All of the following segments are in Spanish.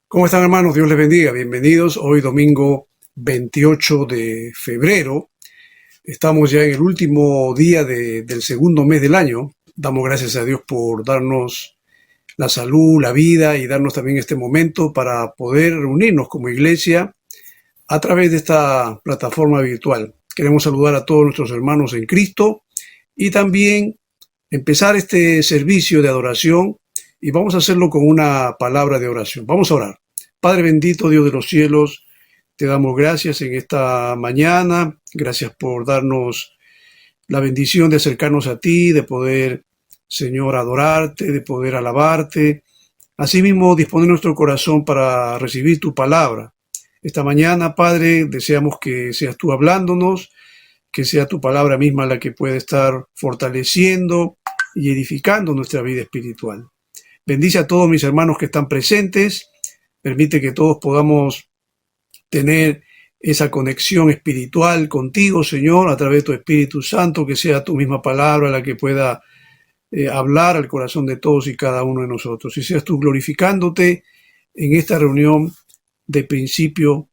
¿Cómo están, hermanos? Dios les bendiga. Bienvenidos. Hoy domingo 28 de febrero. Estamos ya en el último día del segundo mes del año. Damos gracias a Dios por darnos la salud, la vida y darnos también este momento para poder reunirnos como iglesia a través de esta plataforma virtual. Queremos saludar a todos nuestros hermanos en Cristo y también empezar este servicio de adoración, y vamos a hacerlo con una palabra de oración. Vamos a orar. Padre bendito, Dios de los cielos, te damos gracias en esta mañana. Gracias por darnos la bendición de acercarnos a ti, de poder, Señor, adorarte, de poder alabarte. Asimismo, disponer nuestro corazón para recibir tu palabra. Esta mañana, Padre, deseamos que seas tú hablándonos, que sea tu palabra misma la que pueda estar fortaleciendo y edificando nuestra vida espiritual. Bendice a todos mis hermanos que están presentes. Permite que todos podamos tener esa conexión espiritual contigo, Señor, a través de tu Espíritu Santo, que sea tu misma palabra la que pueda hablar al corazón de todos y cada uno de nosotros. Y seas tú glorificándote en esta reunión de principio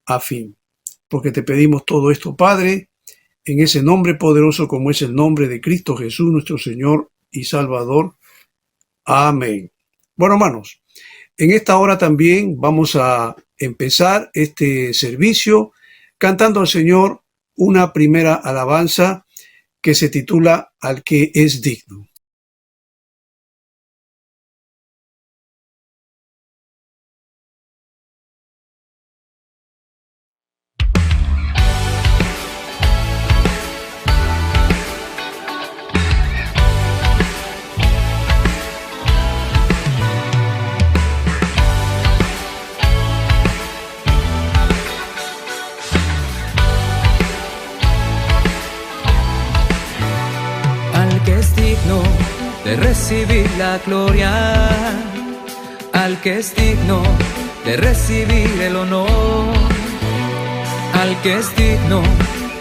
a fin. Porque te pedimos todo esto, Padre, en ese nombre poderoso como es el nombre de Cristo Jesús, nuestro Señor y Salvador. Amén. Bueno, hermanos, en esta hora también vamos a empezar este servicio cantando al Señor una primera alabanza que se titula Al que es digno. De recibir la gloria, al que es digno de recibir el honor, al que es digno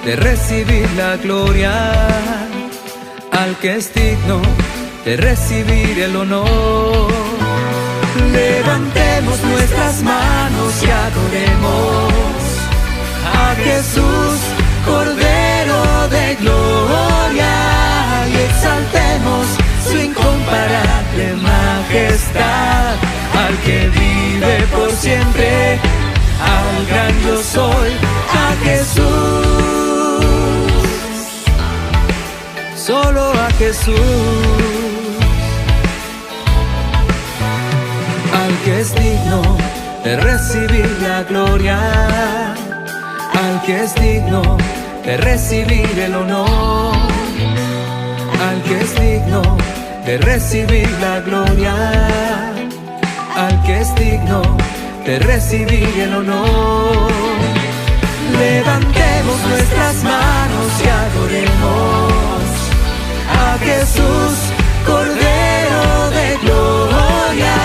de recibir la gloria, al que es digno de recibir el honor. Levantemos nuestras manos y adoremos a Jesús, Cordero de gloria, y exaltemos su incomparable majestad, al que vive por siempre, al gran yo soy, a Jesús, solo a Jesús, al que es digno de recibir la gloria, al que es digno de recibir el honor, al que es digno de recibir la gloria, al que es digno de recibir el honor. Levantemos nuestras manos y adoremos a Jesús, Cordero de gloria,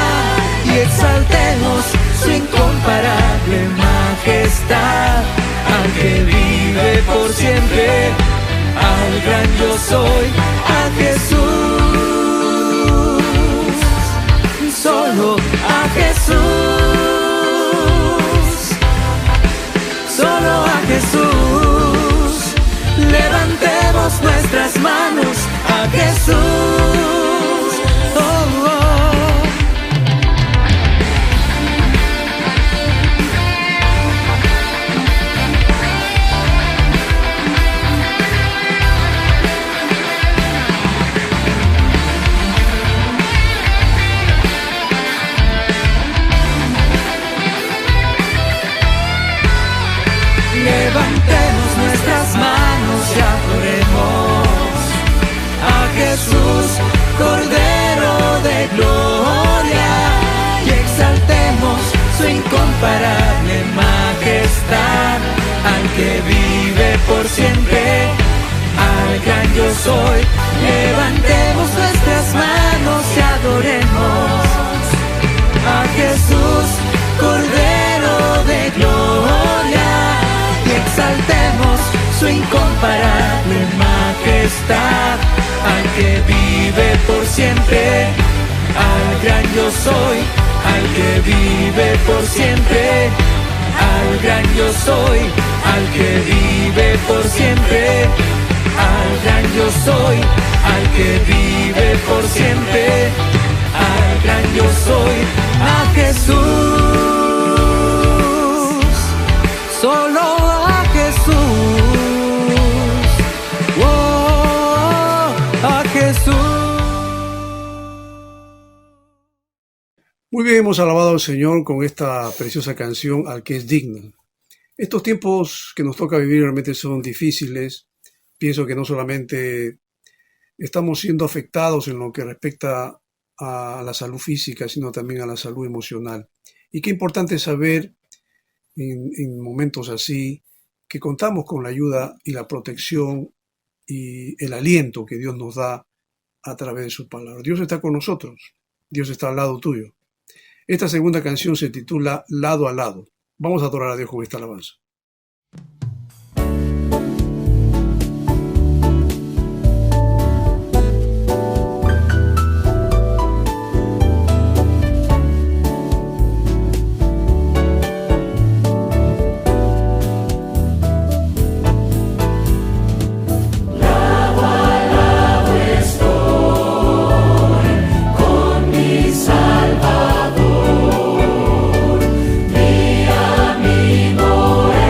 y exaltemos su incomparable majestad, al que vive por siempre, al gran yo soy, a Jesús, solo a Jesús, solo a Jesús. Levantemos nuestras manos a Jesús. Oh, oh. Levantemos nuestras manos y adoremos a Jesús, Cordero de gloria, y exaltemos su incomparable majestad, al que vive por siempre, al gran yo soy. Levantemos nuestras manos y adoremos a Jesús, Cordero de gloria, exaltemos su incomparable majestad, al que vive por siempre, al gran yo soy, al que vive por siempre, al gran yo soy, al que vive por siempre, al gran yo soy, al que vive por siempre, al gran yo soy, a Jesús, solo a Jesús, oh, a Jesús. Muy bien, hemos alabado al Señor con esta preciosa canción, Al que es digno. Estos tiempos que nos toca vivir realmente son difíciles. Pienso que no solamente estamos siendo afectados en lo que respecta a la salud física, sino también a la salud emocional. Y qué importante saber en momentos así que contamos con la ayuda y la protección y el aliento que Dios nos da a través de su palabra. Dios está con nosotros. Dios está al lado tuyo. Esta segunda canción se titula Lado a Lado. Vamos a adorar a Dios con esta alabanza. Salvador, mi amigo.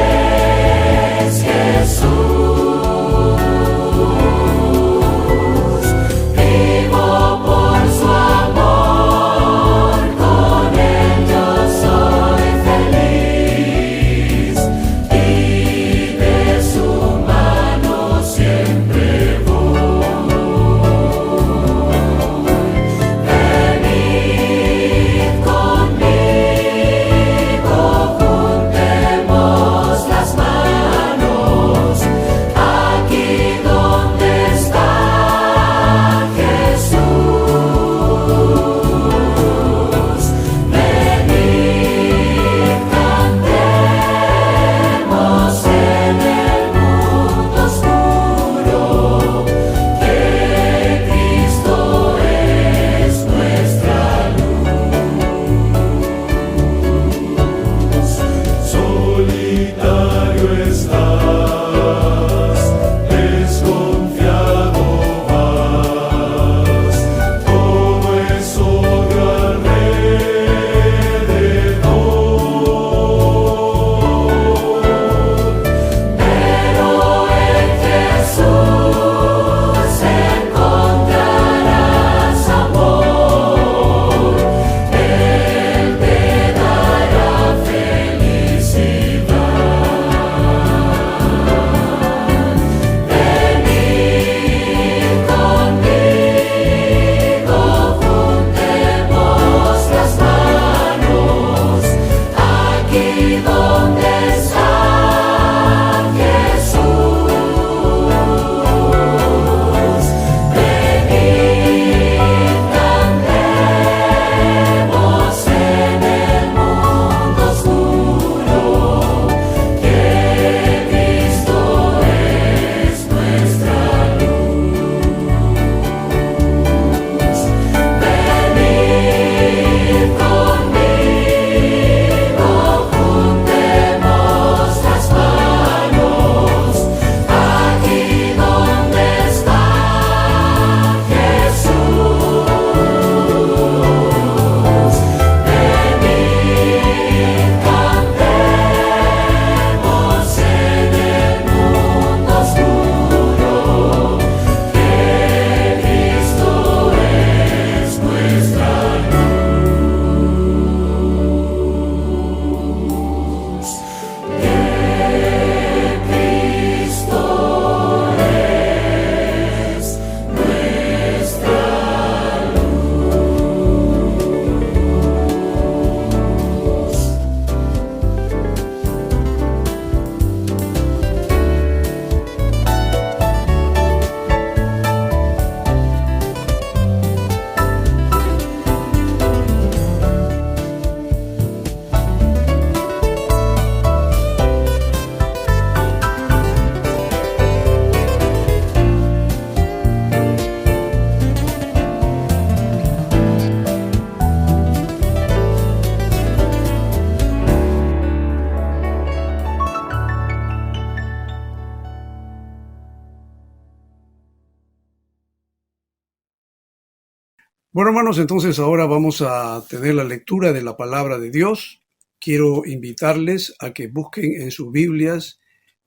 Bueno, hermanos, entonces ahora vamos a tener la lectura de la palabra de Dios. Quiero invitarles a que busquen en sus Biblias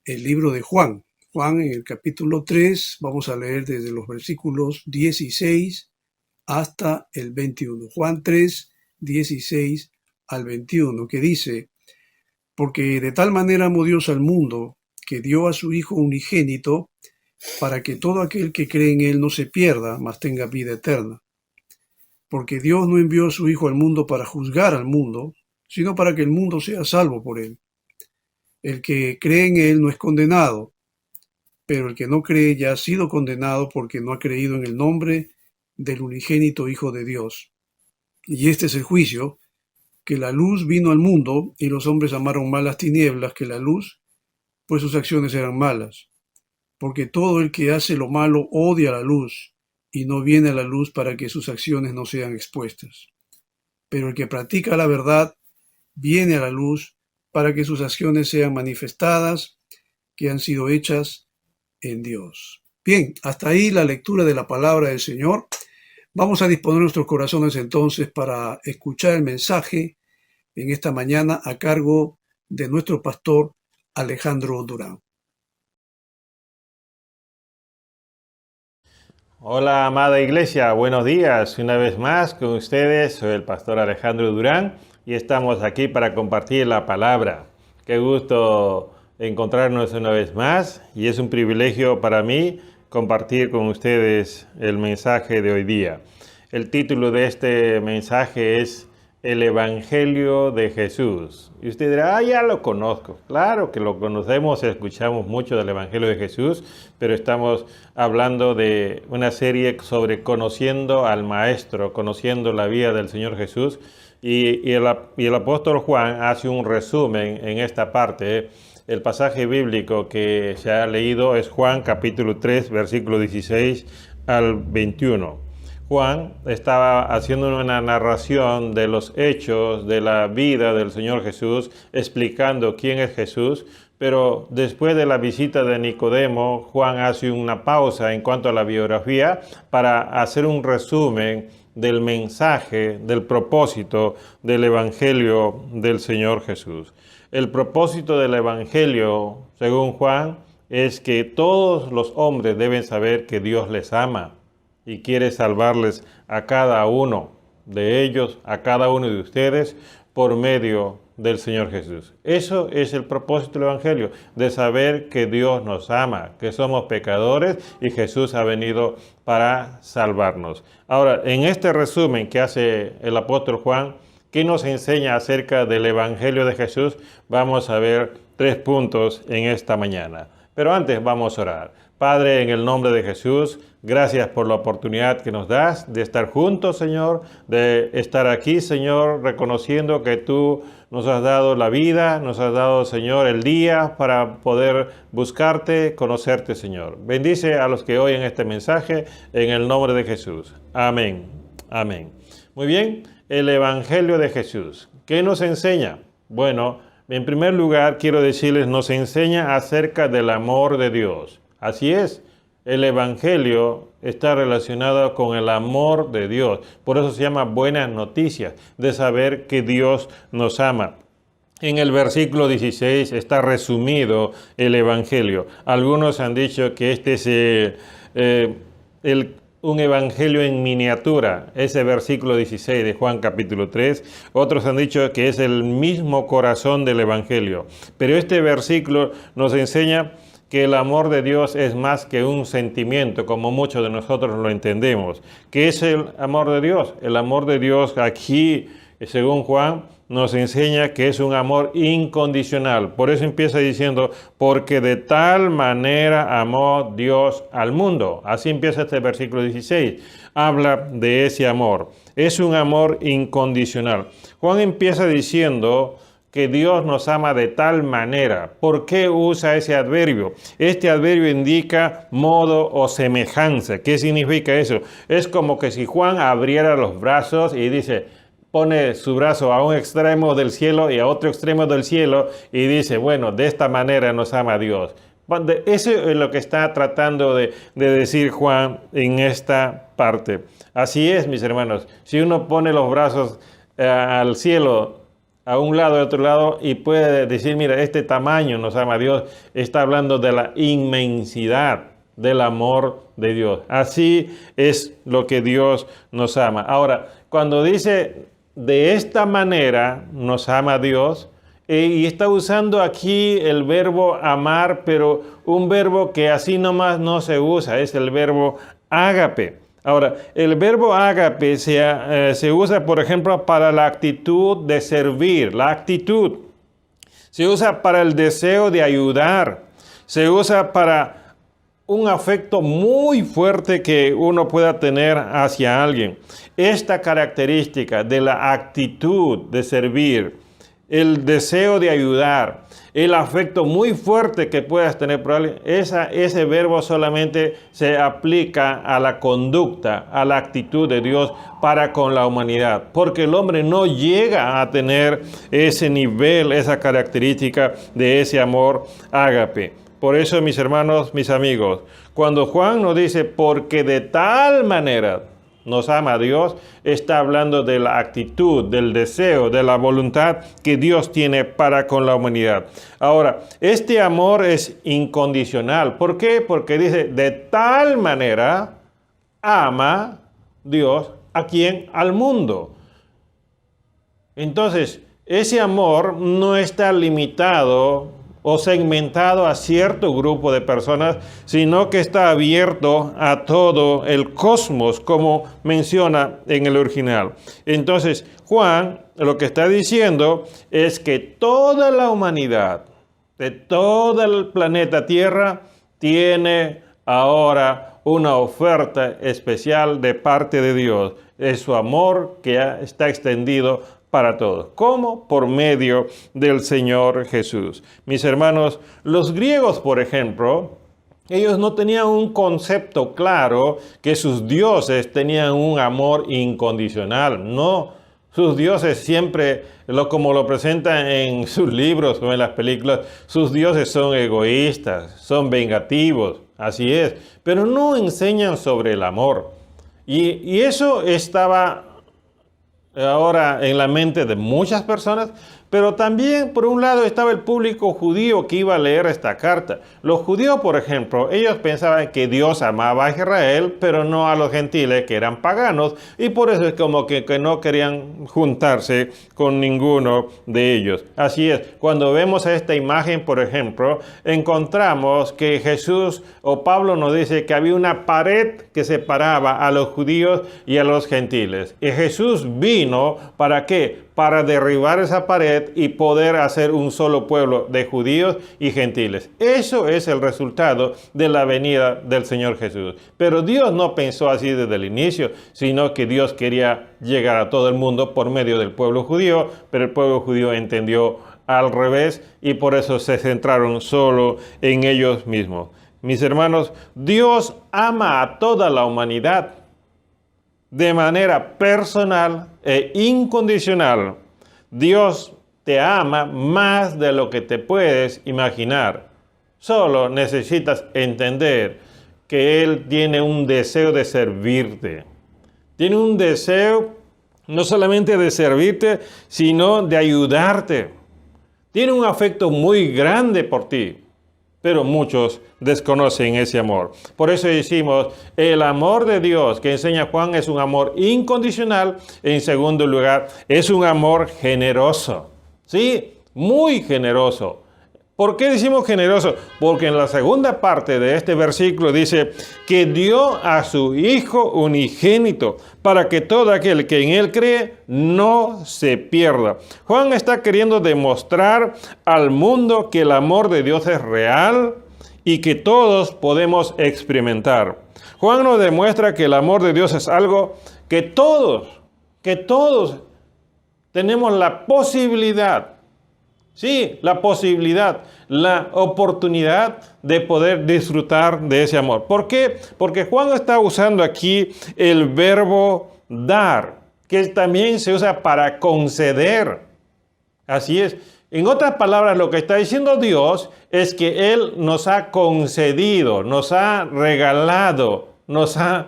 el libro de Juan. Juan, en el capítulo 3, vamos a leer desde los versículos 16 hasta el 21. Juan 3, 16 al 21, que dice: porque de tal manera amó Dios al mundo, que dio a su Hijo unigénito, para que todo aquel que cree en él no se pierda, mas tenga vida eterna. Porque Dios no envió a su Hijo al mundo para juzgar al mundo, sino para que el mundo sea salvo por él. El que cree en él no es condenado, pero el que no cree ya ha sido condenado porque no ha creído en el nombre del unigénito Hijo de Dios. Y este es el juicio, que la luz vino al mundo y los hombres amaron más las tinieblas que la luz, pues sus acciones eran malas. Porque todo el que hace lo malo odia la luz y no viene a la luz para que sus acciones no sean expuestas. Pero el que practica la verdad viene a la luz para que sus acciones sean manifestadas, que han sido hechas en Dios. Bien, hasta ahí la lectura de la palabra del Señor. Vamos a disponer nuestros corazones entonces para escuchar el mensaje en esta mañana a cargo de nuestro pastor Alejandro Durán. Hola, amada iglesia, buenos días. Una vez más con ustedes, soy el pastor Alejandro Durán y estamos aquí para compartir la palabra. Qué gusto encontrarnos una vez más y es un privilegio para mí compartir con ustedes el mensaje de hoy día. El título de este mensaje es El Evangelio de Jesús. Y usted dirá, ya lo conozco. Claro que lo conocemos, escuchamos mucho del Evangelio de Jesús, pero estamos hablando de una serie sobre conociendo al Maestro, conociendo la vida del Señor Jesús. Y el apóstol Juan hace un resumen en esta parte. El pasaje bíblico que se ha leído es Juan capítulo 3, versículo 16 al 21. Juan estaba haciendo una narración de los hechos de la vida del Señor Jesús, explicando quién es Jesús, pero después de la visita de Nicodemo, Juan hace una pausa en cuanto a la biografía para hacer un resumen del mensaje, del propósito del Evangelio del Señor Jesús. El propósito del Evangelio, según Juan, es que todos los hombres deben saber que Dios les ama y quiere salvarles a cada uno de ellos, a cada uno de ustedes, por medio del Señor Jesús. Eso es el propósito del Evangelio, de saber que Dios nos ama, que somos pecadores y Jesús ha venido para salvarnos. Ahora, en este resumen que hace el apóstol Juan, ¿qué nos enseña acerca del Evangelio de Jesús? Vamos a ver 3 puntos en esta mañana. Pero antes vamos a orar. Padre, en el nombre de Jesús, gracias por la oportunidad que nos das de estar juntos, Señor, de estar aquí, Señor, reconociendo que tú nos has dado la vida, nos has dado, Señor, el día para poder buscarte, conocerte, Señor. Bendice a los que oyen este mensaje en el nombre de Jesús. Amén. Amén. Muy bien, el Evangelio de Jesús. ¿Qué nos enseña? Bueno, en primer lugar, quiero decirles, nos enseña acerca del amor de Dios. Así es, el Evangelio está relacionado con el amor de Dios. Por eso se llama buenas noticias, de saber que Dios nos ama. En el versículo 16 está resumido el Evangelio. Algunos han dicho que este es un evangelio en miniatura, ese versículo 16 de Juan capítulo 3. Otros han dicho que es el mismo corazón del evangelio. Pero este versículo nos enseña que el amor de Dios es más que un sentimiento, como muchos de nosotros lo entendemos. ¿Qué es el amor de Dios? El amor de Dios aquí, según Juan, nos enseña que es un amor incondicional. Por eso empieza diciendo, porque de tal manera amó Dios al mundo. Así empieza este versículo 16. Habla de ese amor. Es un amor incondicional. Juan empieza diciendo que Dios nos ama de tal manera. ¿Por qué usa ese adverbio? Este adverbio indica modo o semejanza. ¿Qué significa eso? Es como que si Juan abriera los brazos y pone su brazo a un extremo del cielo y a otro extremo del cielo y dice, bueno, de esta manera nos ama Dios. Eso es lo que está tratando de decir Juan en esta parte. Así es, mis hermanos. Si uno pone los brazos al cielo, a un lado y otro lado, y puede decir, mira, este tamaño nos ama Dios, está hablando de la inmensidad del amor de Dios. Así es lo que Dios nos ama. Ahora, cuando dice de esta manera nos ama Dios, y está usando aquí el verbo amar, pero un verbo que así nomás no se usa, es el verbo ágape. Ahora, el verbo ágape se usa, por ejemplo, para la actitud de servir, la actitud. Se usa para el deseo de ayudar. Se usa para un afecto muy fuerte que uno pueda tener hacia alguien. Esta característica de la actitud de servir, el deseo de ayudar, el afecto muy fuerte que puedas tener por alguien, ese verbo solamente se aplica a la conducta, a la actitud de Dios para con la humanidad, porque el hombre no llega a tener ese nivel, esa característica de ese amor ágape. Por eso, mis hermanos, mis amigos, cuando Juan nos dice, porque de tal manera nos ama Dios, está hablando de la actitud, del deseo, de la voluntad que Dios tiene para con la humanidad. Ahora, este amor es incondicional. ¿Por qué? Porque dice, de tal manera ama Dios a quién, al mundo. Entonces, ese amor no está limitado o segmentado a cierto grupo de personas, sino que está abierto a todo el cosmos, como menciona en el original. Entonces, Juan lo que está diciendo es que toda la humanidad, de todo el planeta Tierra, tiene ahora una oferta especial de parte de Dios. Es su amor que está extendido para todos. ¿Cómo? Por medio del Señor Jesús. Mis hermanos, los griegos, por ejemplo, ellos no tenían un concepto claro que sus dioses tenían un amor incondicional. No, sus dioses siempre, como lo presentan en sus libros o en las películas, sus dioses son egoístas, son vengativos, así es, pero no enseñan sobre el amor. Y eso estaba ahora en la mente de muchas personas, pero también por un lado estaba el público judío que iba a leer esta carta. Los judíos, por ejemplo, ellos pensaban que Dios amaba a Israel, pero no a los gentiles que eran paganos, y por eso es como que no querían juntarse con ninguno de ellos. Así es, cuando vemos esta imagen, por ejemplo, encontramos que Jesús o Pablo nos dice que había una pared que separaba a los judíos y a los gentiles. Y Jesús vino, ¿para qué? Para derribar esa pared y poder hacer un solo pueblo de judíos y gentiles. Eso es el resultado de la venida del Señor Jesús. Pero Dios no pensó así desde el inicio, sino que Dios quería llegar a todo el mundo por medio del pueblo judío, pero el pueblo judío entendió al revés y por eso se centraron solo en ellos mismos. Mis hermanos, Dios ama a toda la humanidad de manera personal e incondicional. Dios te ama más de lo que te puedes imaginar. Solo necesitas entender que Él tiene un deseo de servirte. Tiene un deseo no solamente de servirte, sino de ayudarte. Tiene un afecto muy grande por ti, pero muchos desconocen ese amor. Por eso decimos, el amor de Dios que enseña Juan es un amor incondicional. En segundo lugar, es un amor generoso. Sí, muy generoso. ¿Por qué decimos generoso? Porque en la segunda parte de este versículo dice que dio a su Hijo unigénito para que todo aquel que en Él cree no se pierda. Juan está queriendo demostrar al mundo que el amor de Dios es real y que todos podemos experimentar. Juan nos demuestra que el amor de Dios es algo que todos tenemos la posibilidad. Sí, la posibilidad, la oportunidad de poder disfrutar de ese amor. ¿Por qué? Porque Juan está usando aquí el verbo dar, que también se usa para conceder. Así es. En otras palabras, lo que está diciendo Dios es que Él nos ha concedido, nos ha regalado, nos ha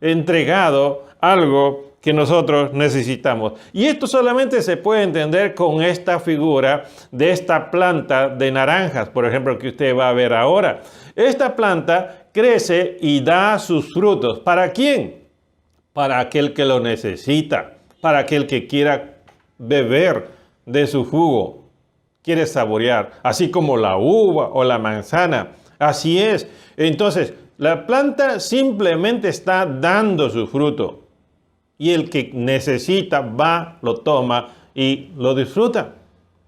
entregado algo que nosotros necesitamos. Y esto solamente se puede entender con esta figura de esta planta de naranjas, por ejemplo, que usted va a ver ahora. Esta planta crece y da sus frutos. ¿Para quién? Para aquel que lo necesita, para aquel que quiera beber de su jugo, quiere saborear, así como la uva o la manzana. Así es. Entonces, la planta simplemente está dando su fruto. Y el que necesita va, lo toma y lo disfruta.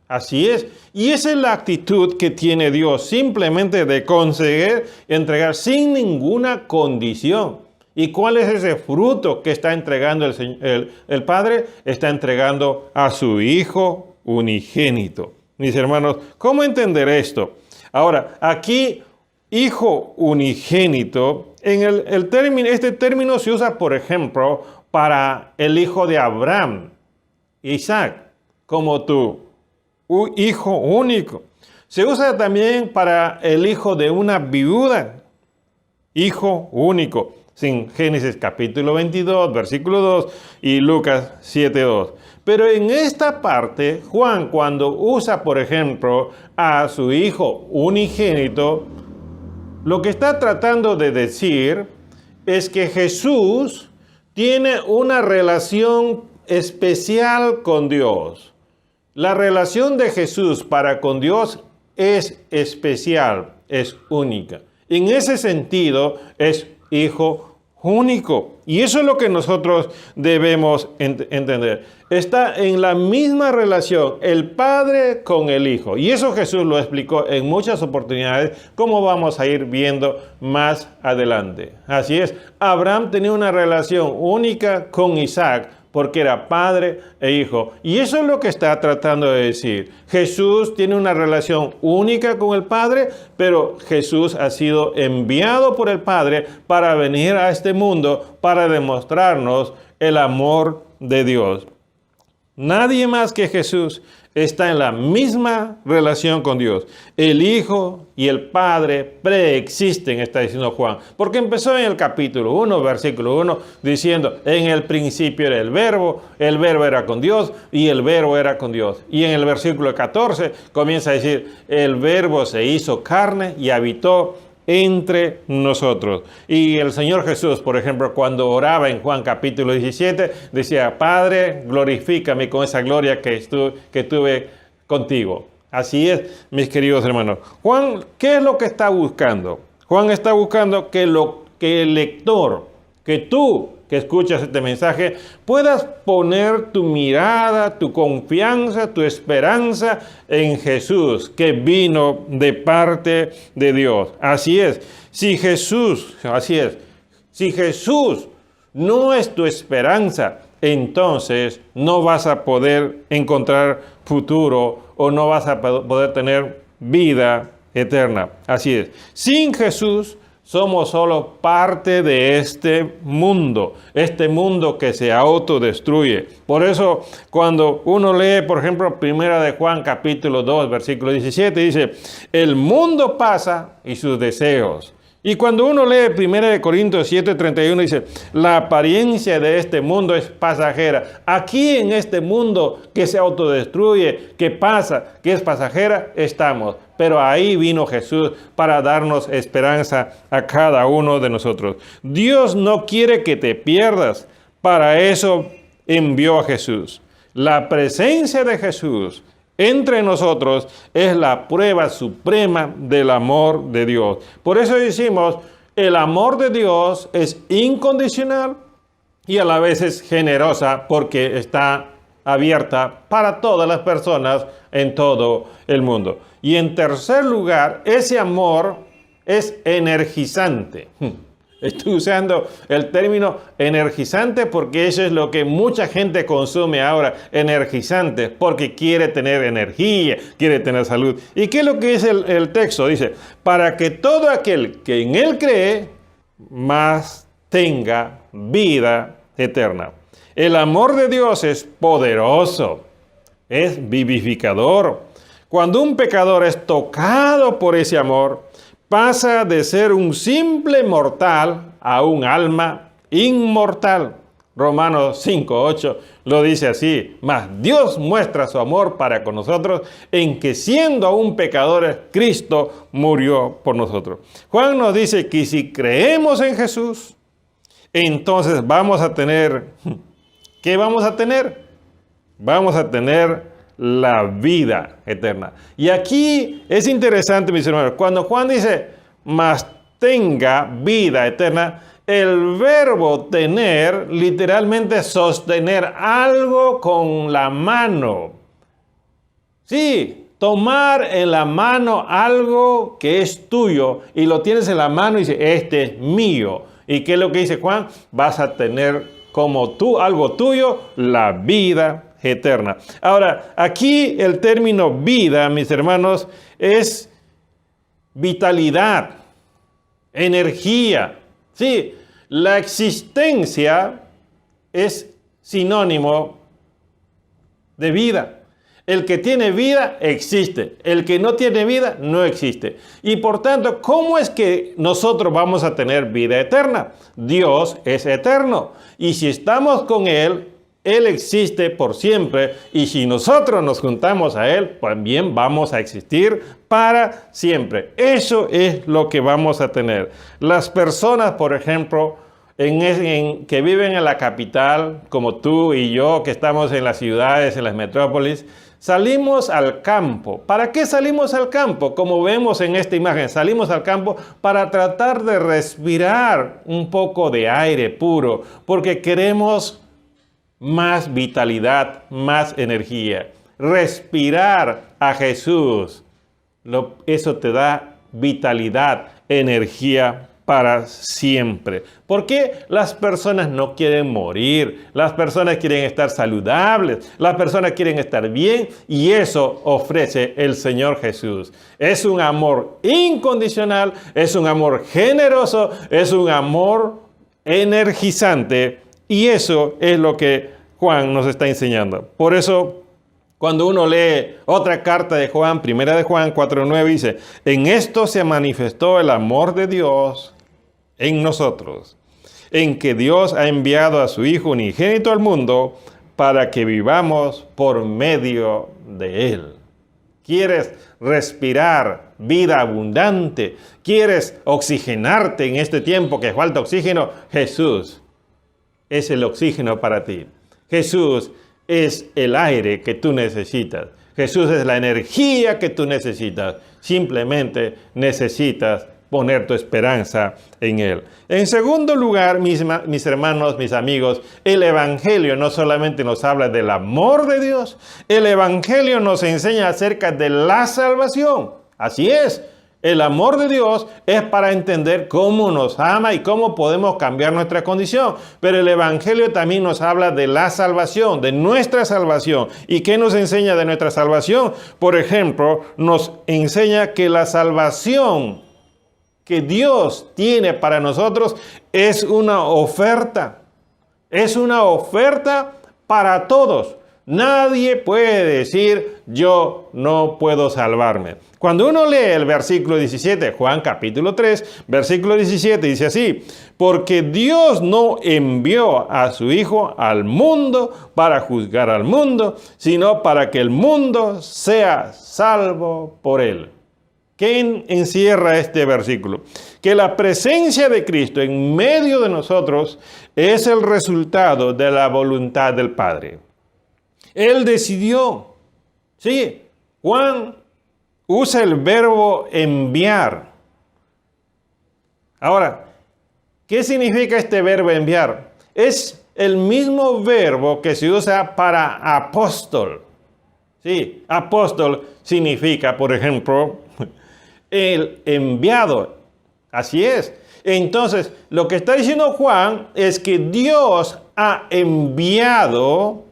Así es. Y esa es la actitud que tiene Dios, simplemente de conceder, entregar sin ninguna condición. ¿Y cuál es ese fruto que está entregando el Padre? Está entregando a su Hijo unigénito. Mis hermanos, ¿cómo entender esto? Ahora, aquí, Hijo unigénito, este término se usa, por ejemplo, para el hijo de Abraham, Isaac, como tu hijo único. Se usa también para el hijo de una viuda, hijo único, en Génesis capítulo 22, versículo 2 y Lucas 7:2. Pero en esta parte, Juan, cuando usa, por ejemplo, a su hijo unigénito, lo que está tratando de decir es que Jesús tiene una relación especial con Dios. La relación de Jesús para con Dios es especial, es única. En ese sentido, es hijo único. Y eso es lo que nosotros debemos entender. Está en la misma relación el Padre con el Hijo. Y eso Jesús lo explicó en muchas oportunidades, como vamos a ir viendo más adelante. Así es, Abraham tenía una relación única con Isaac, porque era padre e hijo. Y eso es lo que está tratando de decir. Jesús tiene una relación única con el Padre, pero Jesús ha sido enviado por el Padre para venir a este mundo, para demostrarnos el amor de Dios. Nadie más que Jesús está en la misma relación con Dios. El Hijo y el Padre preexisten, está diciendo Juan. Porque empezó en el capítulo 1, versículo 1, diciendo, en el principio era el verbo era con Dios y el verbo era con Dios. Y en el versículo 14 comienza a decir, el verbo se hizo carne y habitó entre nosotros. Y el Señor Jesús, por ejemplo, cuando oraba en Juan capítulo 17, decía, Padre, glorifícame con esa gloria que tuve contigo. Así es, mis queridos hermanos. Juan, ¿qué es lo que está buscando? Juan está buscando que el lector, que tú que escuchas este mensaje, puedas poner tu mirada, tu confianza, tu esperanza en Jesús, que vino de parte de Dios. Así es. Si Jesús no es tu esperanza, entonces no vas a poder encontrar futuro o no vas a poder tener vida eterna. Así es. Sin Jesús, somos solo parte de este mundo que se autodestruye. Por eso, cuando uno lee, por ejemplo, Primera de Juan, capítulo 2, versículo 17, dice, el mundo pasa y sus deseos. Y cuando uno lee 1 Corintios 7:31, dice, la apariencia de este mundo es pasajera. Aquí en este mundo que se autodestruye, que pasa, que es pasajera, estamos. Pero ahí vino Jesús para darnos esperanza a cada uno de nosotros. Dios no quiere que te pierdas. Para eso envió a Jesús. La presencia de Jesús entre nosotros es la prueba suprema del amor de Dios. Por eso decimos, el amor de Dios es incondicional y a la vez es generosa porque está abierta para todas las personas en todo el mundo. Y en tercer lugar, ese amor es energizante. Estoy usando el término energizante porque eso es lo que mucha gente consume ahora, energizante, porque quiere tener energía, quiere tener salud. ¿Y qué es lo que dice el texto? Dice, para que todo aquel que en él cree, más tenga vida eterna. El amor de Dios es poderoso, es vivificador. Cuando un pecador es tocado por ese amor, pasa de ser un simple mortal a un alma inmortal. Romanos 5:8 lo dice así: mas Dios muestra su amor para con nosotros en que siendo aún pecadores, Cristo murió por nosotros. Juan nos dice que si creemos en Jesús, entonces vamos a tener, ¿qué vamos a tener? Vamos a tener la vida eterna. Y aquí es interesante, mis hermanos, cuando Juan dice, mas tenga vida eterna, el verbo tener literalmente sostener algo con la mano. Sí, tomar en la mano algo que es tuyo y lo tienes en la mano y dice, este es mío. ¿Y qué es lo que dice Juan? Vas a tener como tú, algo tuyo, la vida eterna. Ahora, aquí el término vida, mis hermanos, es vitalidad, energía. Sí, la existencia es sinónimo de vida. El que tiene vida existe. El que no tiene vida no existe. Y por tanto, ¿cómo es que nosotros vamos a tener vida eterna? Dios es eterno. Y si estamos con Él, Él existe por siempre. Y si nosotros nos juntamos a Él, también vamos a existir para siempre. Eso es lo que vamos a tener. Las personas, por ejemplo, que viven en la capital, como tú y yo, que estamos en las ciudades, en las metrópolis, salimos al campo. ¿Para qué salimos al campo? Como vemos en esta imagen, salimos al campo para tratar de respirar un poco de aire puro, porque queremos más vitalidad, más energía. Respirar a Jesús, eso te da vitalidad, energía para siempre. ¿Por qué las personas no quieren morir? Las personas quieren estar saludables, las personas quieren estar bien, y eso ofrece el Señor Jesús. Es un amor incondicional, es un amor generoso, es un amor energizante, y eso es lo que Juan nos está enseñando. Por eso, cuando uno lee otra carta de Juan, primera de Juan 4:9, dice, en esto se manifestó el amor de Dios en nosotros, en que Dios ha enviado a su Hijo unigénito al mundo para que vivamos por medio de Él. ¿Quieres respirar vida abundante? ¿Quieres oxigenarte en este tiempo que falta oxígeno? Jesús es el oxígeno para ti. Jesús es el aire que tú necesitas. Jesús es la energía que tú necesitas. Simplemente necesitas poner tu esperanza en Él. En segundo lugar, mis hermanos, mis amigos, el Evangelio no solamente nos habla del amor de Dios, el Evangelio nos enseña acerca de la salvación. Así es. El amor de Dios es para entender cómo nos ama y cómo podemos cambiar nuestra condición. Pero el Evangelio también nos habla de la salvación, de nuestra salvación. ¿Y qué nos enseña de nuestra salvación? Por ejemplo, nos enseña que la salvación que Dios tiene para nosotros es una oferta. Es una oferta para todos. Nadie puede decir, yo no puedo salvarme. Cuando uno lee el versículo 17, Juan capítulo 3, versículo 17, dice así, porque Dios no envió a su Hijo al mundo para juzgar al mundo, sino para que el mundo sea salvo por Él. ¿Qué encierra este versículo? Que la presencia de Cristo en medio de nosotros es el resultado de la voluntad del Padre. Él decidió. Sí, Juan usa el verbo enviar. Ahora, ¿qué significa este verbo enviar? Es el mismo verbo que se usa para apóstol. Sí, apóstol significa, por ejemplo, el enviado. Así es. Entonces, lo que está diciendo Juan es que Dios ha enviado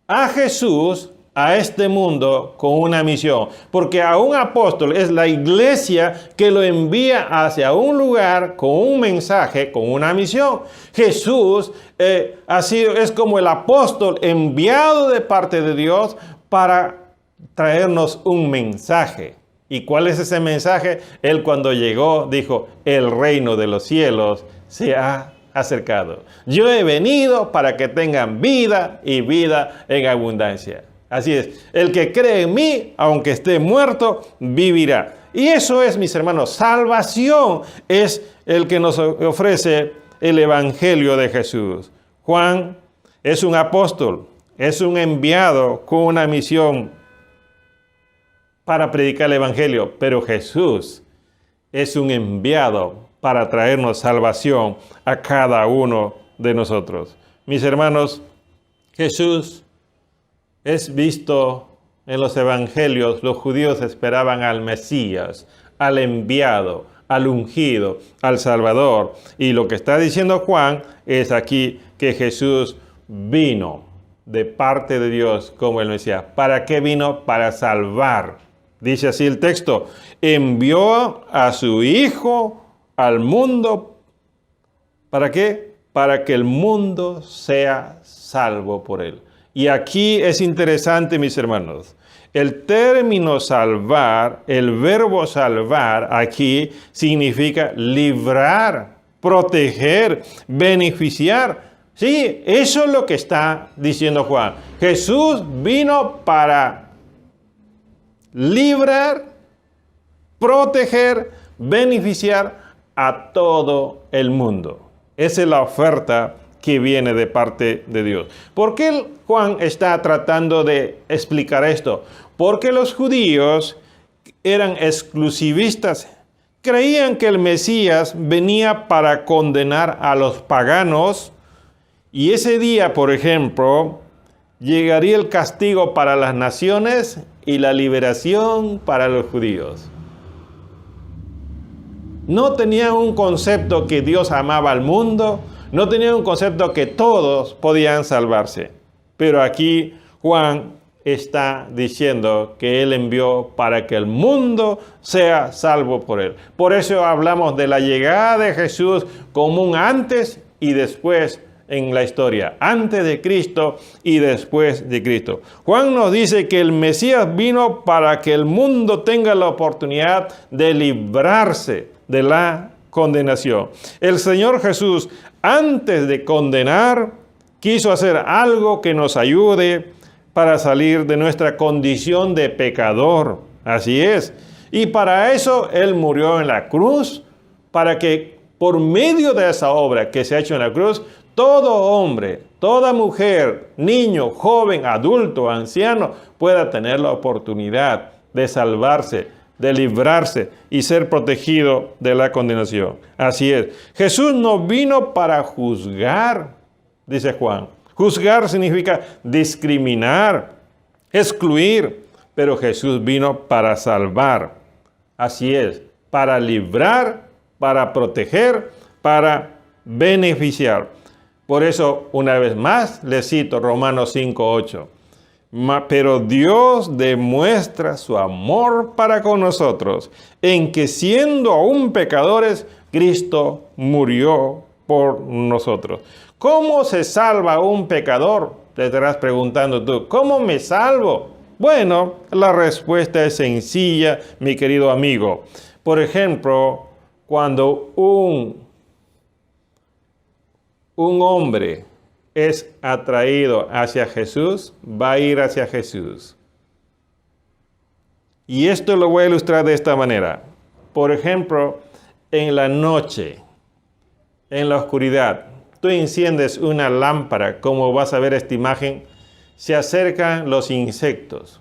a Jesús a este mundo con una misión, porque a un apóstol es la iglesia que lo envía hacia un lugar con un mensaje, con una misión. Jesús es como el apóstol enviado de parte de Dios para traernos un mensaje. ¿Y cuál es ese mensaje? Él cuando llegó dijo, el reino de los cielos se ha acercado. Yo he venido para que tengan vida y vida en abundancia. Así es, el que cree en mí, aunque esté muerto, vivirá. Y eso es, mis hermanos, salvación es el que nos ofrece el Evangelio de Jesús. Juan es un apóstol, es un enviado con una misión para predicar el Evangelio, pero Jesús es un enviado para traernos salvación a cada uno de nosotros. Mis hermanos, Jesús es visto en los evangelios. Los judíos esperaban al Mesías, al enviado, al ungido, al Salvador. Y lo que está diciendo Juan es aquí que Jesús vino de parte de Dios como el Mesías. ¿Para qué vino? Para salvar. Dice así el texto, envió a su Hijo al mundo. ¿Para qué? Para que el mundo sea salvo por él. Y aquí es interesante, mis hermanos, el término salvar, el verbo salvar aquí significa librar, proteger, beneficiar. Sí, eso es lo que está diciendo Juan. Jesús vino para librar, proteger, beneficiar a todo el mundo. Esa es la oferta que viene de parte de Dios. ¿Por qué Juan está tratando de explicar esto? Porque los judíos eran exclusivistas. Creían que el Mesías venía para condenar a los paganos y ese día, por ejemplo, llegaría el castigo para las naciones y la liberación para los judíos. No tenían un concepto que Dios amaba al mundo, no tenían un concepto que todos podían salvarse. Pero aquí Juan está diciendo que Él envió para que el mundo sea salvo por Él. Por eso hablamos de la llegada de Jesús como un antes y después en la historia. Antes de Cristo y después de Cristo. Juan nos dice que el Mesías vino para que el mundo tenga la oportunidad de librarse de la condenación. El Señor Jesús, antes de condenar, quiso hacer algo que nos ayude para salir de nuestra condición de pecador. Así es. Y para eso Él murió en la cruz, para que por medio de esa obra que se ha hecho en la cruz, todo hombre, toda mujer, niño, joven, adulto, anciano, pueda tener la oportunidad de salvarse, de librarse y ser protegido de la condenación. Así es. Jesús no vino para juzgar, dice Juan. Juzgar significa discriminar, excluir, pero Jesús vino para salvar. Así es, para librar, para proteger, para beneficiar. Por eso, una vez más, le cito Romanos 5:8. Pero Dios demuestra su amor para con nosotros, en que siendo aún pecadores, Cristo murió por nosotros. ¿Cómo se salva un pecador? Te estarás preguntando tú. ¿Cómo me salvo? Bueno, la respuesta es sencilla, mi querido amigo. Por ejemplo, cuando un hombre es atraído hacia Jesús, va a ir hacia Jesús. Y esto lo voy a ilustrar de esta manera. Por ejemplo, en la noche, en la oscuridad, tú enciendes una lámpara, como vas a ver esta imagen, se acercan los insectos.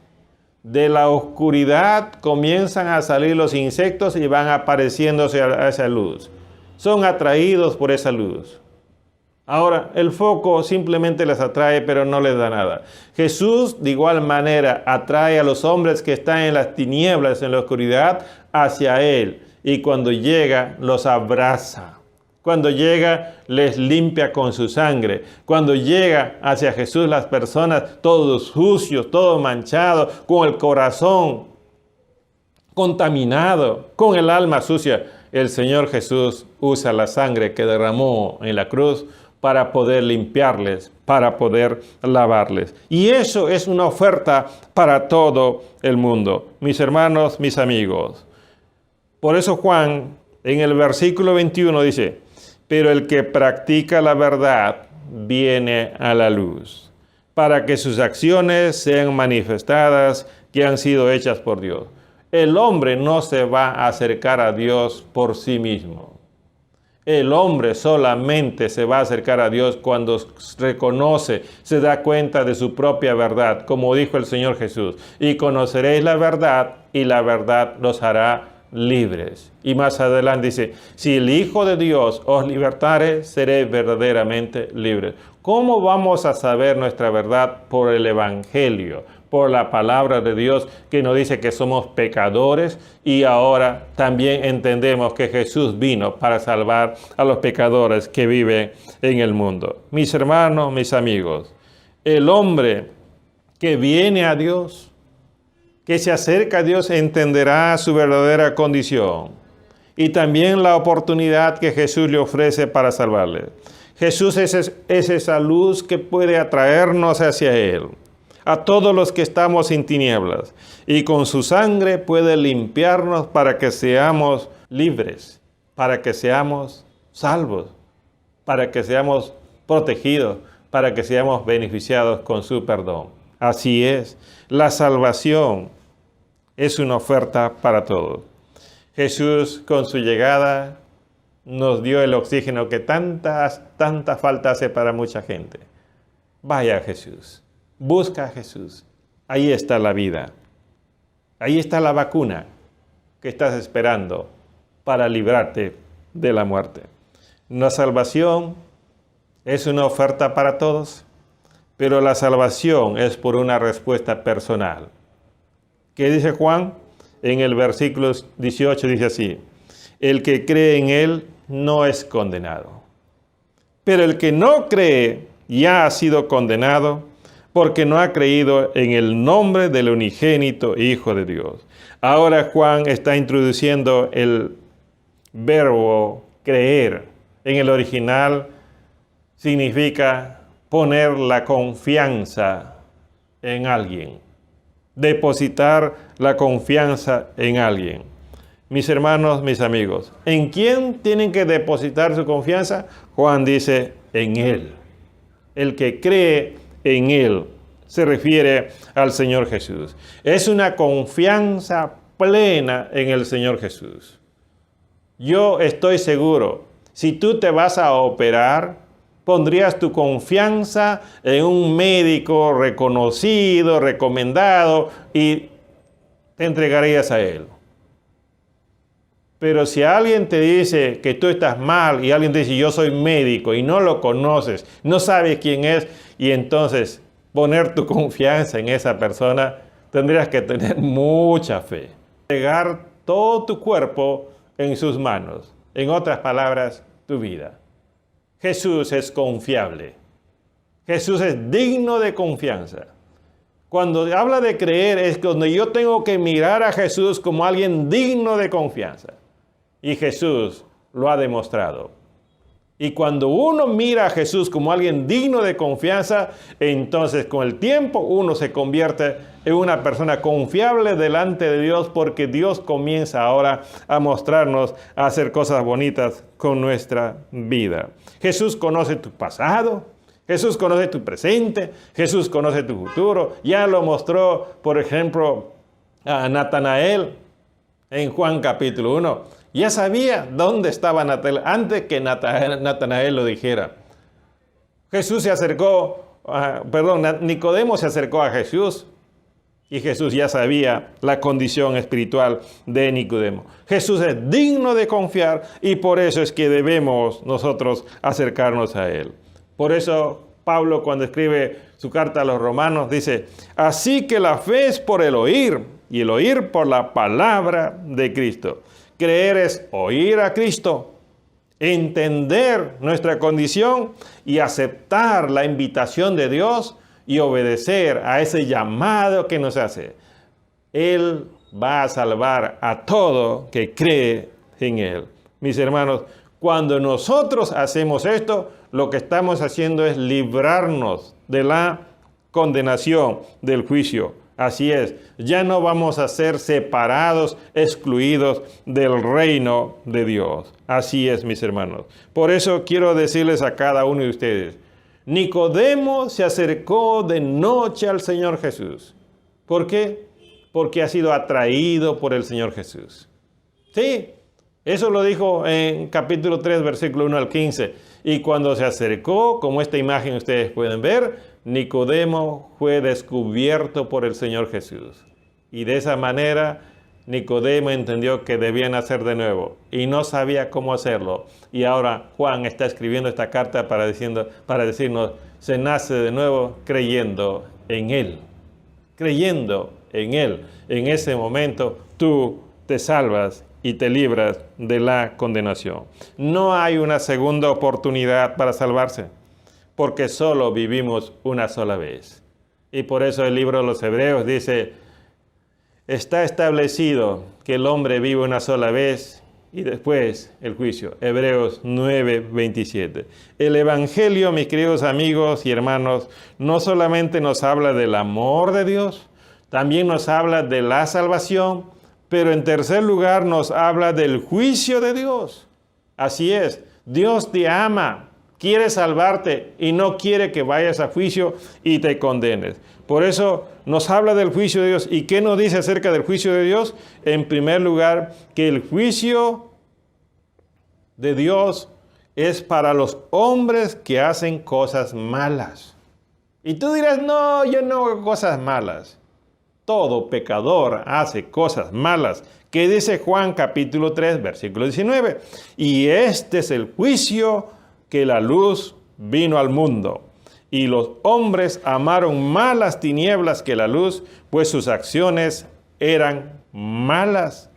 De la oscuridad comienzan a salir los insectos y van apareciéndose a esa luz. Son atraídos por esa luz. Ahora, el foco simplemente les atrae, pero no les da nada. Jesús, de igual manera, atrae a los hombres que están en las tinieblas, en la oscuridad, hacia Él. Y cuando llega, los abraza, Cuando llega, les limpia con su sangre. Cuando llega hacia Jesús las personas, todos sucios, todos manchados, con el corazón contaminado, con el alma sucia, el Señor Jesús usa la sangre que derramó en la cruz para poder limpiarles, para poder lavarles. Y eso es una oferta para todo el mundo. Mis hermanos, mis amigos. Por eso Juan, en el versículo 21 dice, pero el que practica la verdad viene a la luz, para que sus acciones sean manifestadas que han sido hechas por Dios. El hombre no se va a acercar a Dios por sí mismo. El hombre solamente se va a acercar a Dios cuando reconoce, se da cuenta de su propia verdad, como dijo el Señor Jesús. Y conoceréis la verdad, y la verdad los hará libres. Y más adelante dice, si el Hijo de Dios os libertare, seréis verdaderamente libres. ¿Cómo vamos a saber nuestra verdad? Por el Evangelio, por la palabra de Dios que nos dice que somos pecadores y ahora también entendemos que Jesús vino para salvar a los pecadores que viven en el mundo. Mis hermanos, mis amigos, el hombre que viene a Dios, que se acerca a Dios, entenderá su verdadera condición y también la oportunidad que Jesús le ofrece para salvarle. Jesús es esa luz que puede atraernos hacia Él, a todos los que estamos en tinieblas, y con su sangre puede limpiarnos para que seamos libres, para que seamos salvos, para que seamos protegidos, para que seamos beneficiados con su perdón. Así es, la salvación es una oferta para todos. Jesús, con su llegada, nos dio el oxígeno que tanta falta hace para mucha gente. Vaya a Jesús, busca a Jesús. Ahí está la vida. Ahí está la vacuna que estás esperando para librarte de la muerte. La salvación es una oferta para todos, pero la salvación es por una respuesta personal. ¿Qué dice Juan? En el versículo 18 dice así, el que cree en Él no es condenado, pero el que no cree ya ha sido condenado porque no ha creído en el nombre del unigénito Hijo de Dios. Ahora Juan está introduciendo el verbo creer. En el original significa poner la confianza en alguien, depositar la confianza en alguien. Mis hermanos, mis amigos, ¿en quién tienen que depositar su confianza? Juan dice, en Él. El que cree en Él se refiere al Señor Jesús. Es una confianza plena en el Señor Jesús. Yo estoy seguro, si tú te vas a operar, pondrías tu confianza en un médico reconocido, recomendado, y te entregarías a él. Pero si alguien te dice que tú estás mal y alguien te dice yo soy médico y no lo conoces, no sabes quién es, y entonces poner tu confianza en esa persona, tendrías que tener mucha fe. Entregar todo tu cuerpo en sus manos. En otras palabras, tu vida. Jesús es confiable. Jesús es digno de confianza. Cuando habla de creer es cuando yo tengo que mirar a Jesús como alguien digno de confianza. Y Jesús lo ha demostrado. Y cuando uno mira a Jesús como alguien digno de confianza, entonces con el tiempo uno se convierte en una persona confiable delante de Dios, porque Dios comienza ahora a mostrarnos, a hacer cosas bonitas con nuestra vida. Jesús conoce tu pasado, Jesús conoce tu presente, Jesús conoce tu futuro. Ya lo mostró, por ejemplo, a Natanael en Juan capítulo 1. Ya sabía dónde estaba Natanael antes que Natanael lo dijera. Nicodemo se acercó a Jesús y Jesús ya sabía la condición espiritual de Nicodemo. Jesús es digno de confiar y por eso es que debemos nosotros acercarnos a Él. Por eso Pablo, cuando escribe su carta a los romanos, dice, así que la fe es por el oír y el oír por la palabra de Cristo. Creer es oír a Cristo entender nuestra condición y aceptar la invitación de Dios y obedecer a ese llamado que nos hace. Él va a salvar a todo que cree en Él. Mis hermanos, cuando nosotros hacemos esto, lo que estamos haciendo es librarnos de la condenación, del juicio. Así es, ya no vamos a ser separados, excluidos del reino de Dios. Así es, mis hermanos. Por eso quiero decirles a cada uno de ustedes, Nicodemo se acercó de noche al Señor Jesús. ¿Por qué? Porque ha sido atraído por el Señor Jesús. Sí, eso lo dijo en capítulo 3, versículo 1 al 15. Y cuando se acercó, como esta imagen ustedes pueden ver, Nicodemo fue descubierto por el Señor Jesús. Y de esa manera, Nicodemo entendió que debía nacer de nuevo y no sabía cómo hacerlo. Y ahora Juan está escribiendo esta carta para decirnos, se nace de nuevo creyendo en Él. Creyendo en Él. En ese momento tú te salvas y te libras de la condenación. No hay una segunda oportunidad para salvarse, porque solo vivimos una sola vez. Y por eso el libro de los Hebreos dice, está establecido que el hombre vive una sola vez y después el juicio. Hebreos 9:27. El Evangelio, mis queridos amigos y hermanos, no solamente nos habla del amor de Dios, también nos habla de la salvación, pero en tercer lugar nos habla del juicio de Dios. Así es, Dios te ama, quiere salvarte y no quiere que vayas a juicio y te condenes. Por eso nos habla del juicio de Dios. ¿Y qué nos dice acerca del juicio de Dios? En primer lugar, que el juicio de Dios es para los hombres que hacen cosas malas. Y tú dirás, no, yo no hago cosas malas. Todo pecador hace cosas malas. ¿Qué dice Juan capítulo 3, versículo 19? Y este es el juicio, que la luz vino al mundo. Y los hombres amaron más las tinieblas que la luz, pues sus acciones eran malas.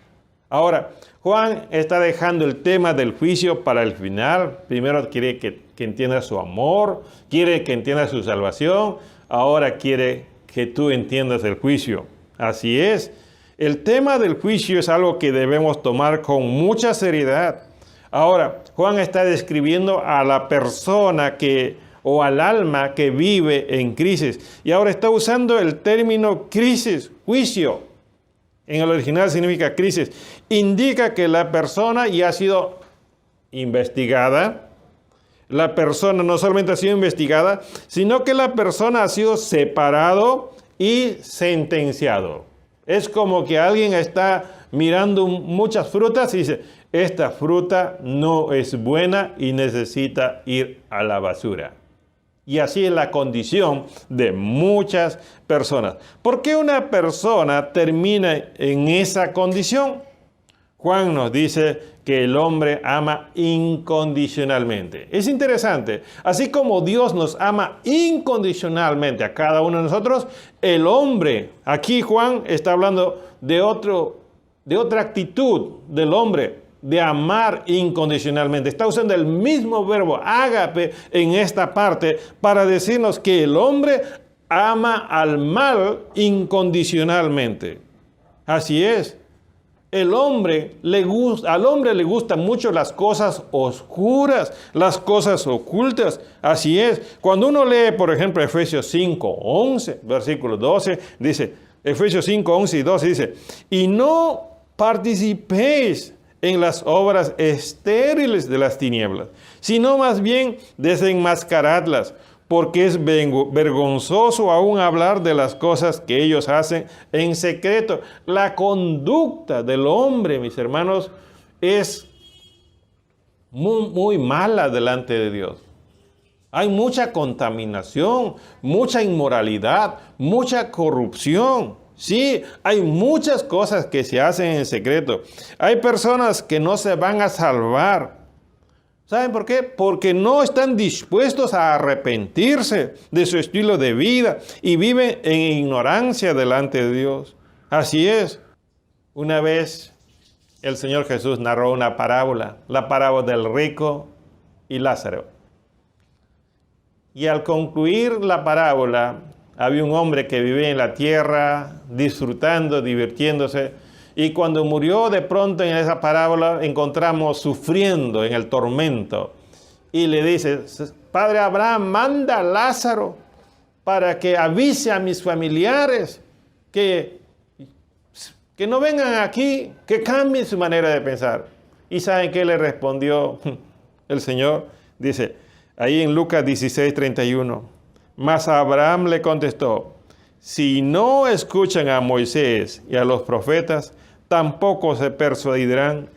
Ahora, Juan está dejando el tema del juicio para el final. Primero quiere que entiendas su amor, quiere que entiendas su salvación. Ahora quiere que tú entiendas el juicio. Así es. El tema del juicio es algo que debemos tomar con mucha seriedad. Ahora, Juan está describiendo a la persona o al alma que vive en crisis. Y ahora está usando el término crisis, juicio. En el original significa crisis. Indica que la persona ya ha sido investigada. La persona no solamente ha sido investigada, sino que la persona ha sido separado y sentenciado. Es como que alguien está mirando muchas frutas y dice, esta fruta no es buena y necesita ir a la basura. Y así es la condición de muchas personas. ¿Por qué una persona termina en esa condición? Juan nos dice que el hombre ama incondicionalmente. Es interesante. Así como Dios nos ama incondicionalmente a cada uno de nosotros, el hombre, aquí Juan está hablando de otra actitud del hombre, de amar incondicionalmente. Está usando el mismo verbo, ágape, en esta parte para decirnos que el hombre ama al mal incondicionalmente. Así es. Al hombre le gustan mucho las cosas oscuras, las cosas ocultas. Así es. Cuando uno lee, por ejemplo, Efesios 5:11, versículo 12, dice, Efesios 5:11 y 12 dice, y no participéis en las obras estériles de las tinieblas, sino más bien desenmascaradlas, porque es vergonzoso aún hablar de las cosas que ellos hacen en secreto. La conducta del hombre, mis hermanos, es muy, muy mala delante de Dios. Hay mucha contaminación, mucha inmoralidad, mucha corrupción. Sí, hay muchas cosas que se hacen en secreto. Hay personas que no se van a salvar. ¿Saben por qué? Porque no están dispuestos a arrepentirse de su estilo de vida y viven en ignorancia delante de Dios. Así es. Una vez el Señor Jesús narró una parábola, la parábola del rico y Lázaro. Y al concluir la parábola, había un hombre que vivía en la tierra, disfrutando, divirtiéndose, y cuando murió, de pronto en esa parábola encontramos sufriendo en el tormento. Y le dice, Padre Abraham, manda a Lázaro para que avise a mis familiares que no vengan aquí, que cambien su manera de pensar. ¿Y saben qué le respondió el Señor? Dice, ahí en Lucas 16:31, mas Abraham le contestó, si no escuchan a Moisés y a los profetas, tampoco se persuadirán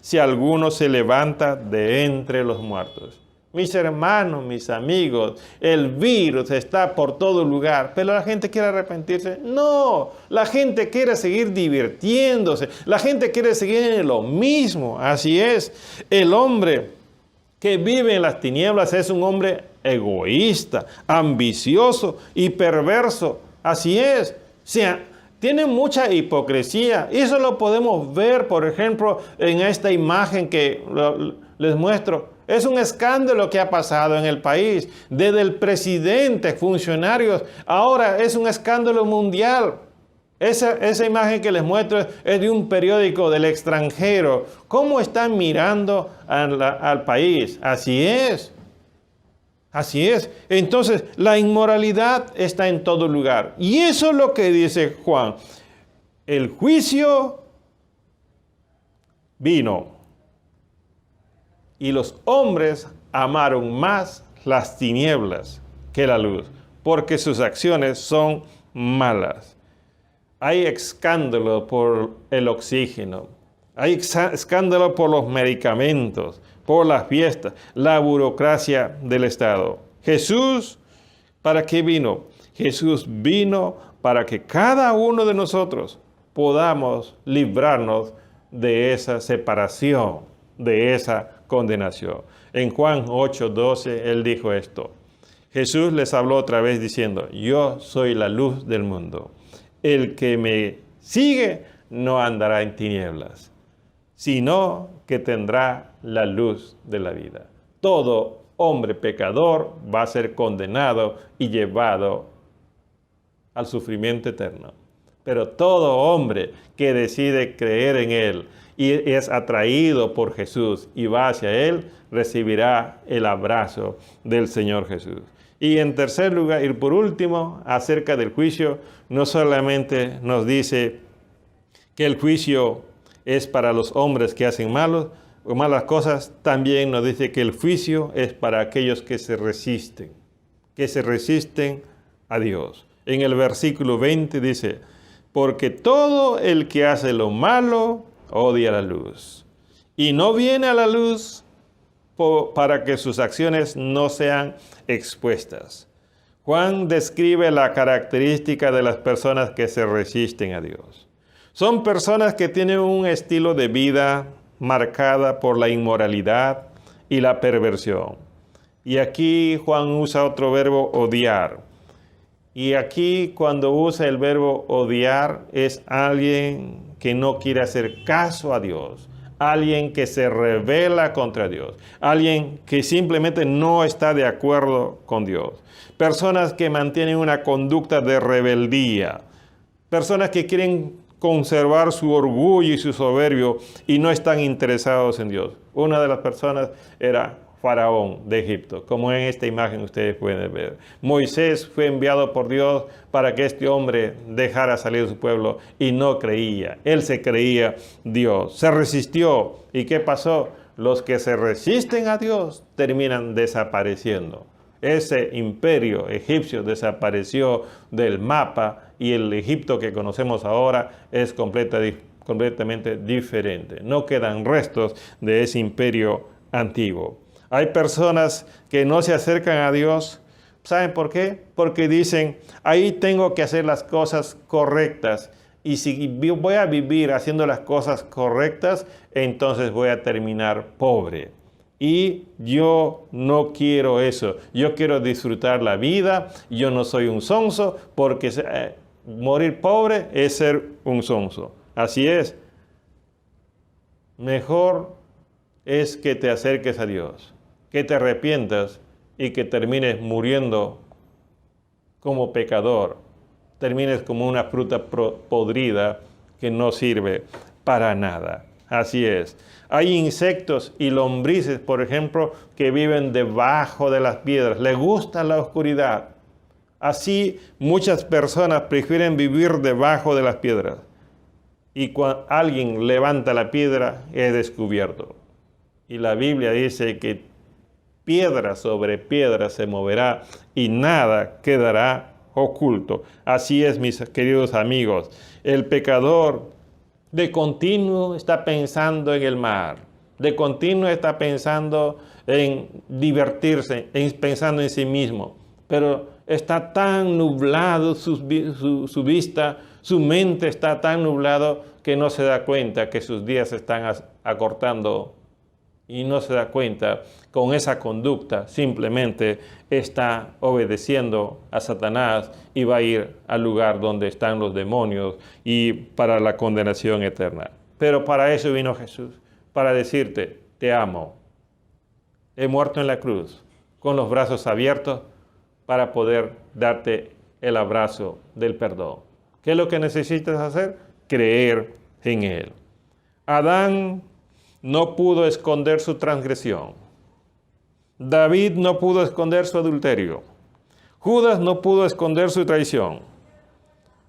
si alguno se levanta de entre los muertos. Mis hermanos, mis amigos, el virus está por todo lugar, pero la gente quiere arrepentirse. No, la gente quiere seguir divirtiéndose, la gente quiere seguir en lo mismo. Así es, el hombre que vive en las tinieblas es un hombre egoísta, ambicioso y perverso. Así es, tiene mucha hipocresía. Eso lo podemos ver, por ejemplo, en esta imagen que les muestro. Es un escándalo que ha pasado en el país, desde el presidente, funcionarios, ahora es un escándalo mundial. Esa imagen que les muestro es de un periódico del extranjero. ¿Cómo están mirando al país? Así es. Así es. Entonces, la inmoralidad está en todo lugar. Y eso es lo que dice Juan. El juicio vino. Y los hombres amaron más las tinieblas que la luz, porque sus acciones son malas. Hay escándalo por el oxígeno, hay escándalo por los medicamentos, por las fiestas, la burocracia del Estado. Jesús, ¿para qué vino? Jesús vino para que cada uno de nosotros podamos librarnos de esa separación, de esa condenación. En Juan 8:12, Él dijo esto. Jesús les habló otra vez diciendo, yo soy la luz del mundo. El que me sigue no andará en tinieblas, sino que tendrá la luz de la vida. Todo hombre pecador va a ser condenado y llevado al sufrimiento eterno. Pero todo hombre que decide creer en Él y es atraído por Jesús y va hacia Él, recibirá el abrazo del Señor Jesús. Y en tercer lugar, y por último, acerca del juicio, no solamente nos dice que el juicio es para los hombres que hacen malas cosas, también nos dice que el juicio es para aquellos que se resisten a Dios. En el versículo 20 dice, porque todo el que hace lo malo odia la luz y no viene a la luz para que sus acciones no sean expuestas. Juan describe la característica de las personas que se resisten a Dios. Son personas que tienen un estilo de vida marcada por la inmoralidad y la perversión. Y aquí Juan usa otro verbo, odiar. Y aquí cuando usa el verbo odiar es alguien que no quiere hacer caso a Dios, alguien que se rebela contra Dios, alguien que simplemente no está de acuerdo con Dios. Personas que mantienen una conducta de rebeldía, personas que quieren conservar su orgullo y su soberbio y no están interesados en Dios. Una de las personas era Faraón de Egipto, como en esta imagen ustedes pueden ver. Moisés fue enviado por Dios para que este hombre dejara salir a su pueblo y no creía. Él se creía Dios. Se resistió. ¿Y qué pasó? Los que se resisten a Dios terminan desapareciendo. Ese imperio egipcio desapareció del mapa y el Egipto que conocemos ahora es completamente diferente. No quedan restos de ese imperio antiguo. Hay personas que no se acercan a Dios. ¿Saben por qué? Porque dicen, ahí tengo que hacer las cosas correctas. Y si voy a vivir haciendo las cosas correctas, entonces voy a terminar pobre. Y yo no quiero eso. Yo quiero disfrutar la vida. Yo no soy un sonso, porque morir pobre es ser un sonso. Así es. Mejor es que te acerques a Dios, que te arrepientas y que termines muriendo como pecador, termines como una fruta podrida que no sirve para nada. Así es. Hay insectos y lombrices, por ejemplo, que viven debajo de las piedras. Les gusta la oscuridad. Así muchas personas prefieren vivir debajo de las piedras. Y cuando alguien levanta la piedra, es descubierto. Y la Biblia dice que piedra sobre piedra se moverá y nada quedará oculto. Así es, mis queridos amigos. El pecador de continuo está pensando en el mar. De continuo está pensando en divertirse, pensando en sí mismo. Pero está tan nublado su vista, su mente está tan nublado que no se da cuenta que sus días se están acortando y no se da cuenta. Con esa conducta simplemente está obedeciendo a Satanás y va a ir al lugar donde están los demonios y para la condenación eterna. Pero para eso vino Jesús, para decirte, te amo. He muerto en la cruz con los brazos abiertos para poder darte el abrazo del perdón. ¿Qué es lo que necesitas hacer? Creer en Él. Adán no pudo esconder su transgresión. David no pudo esconder su adulterio. Judas no pudo esconder su traición.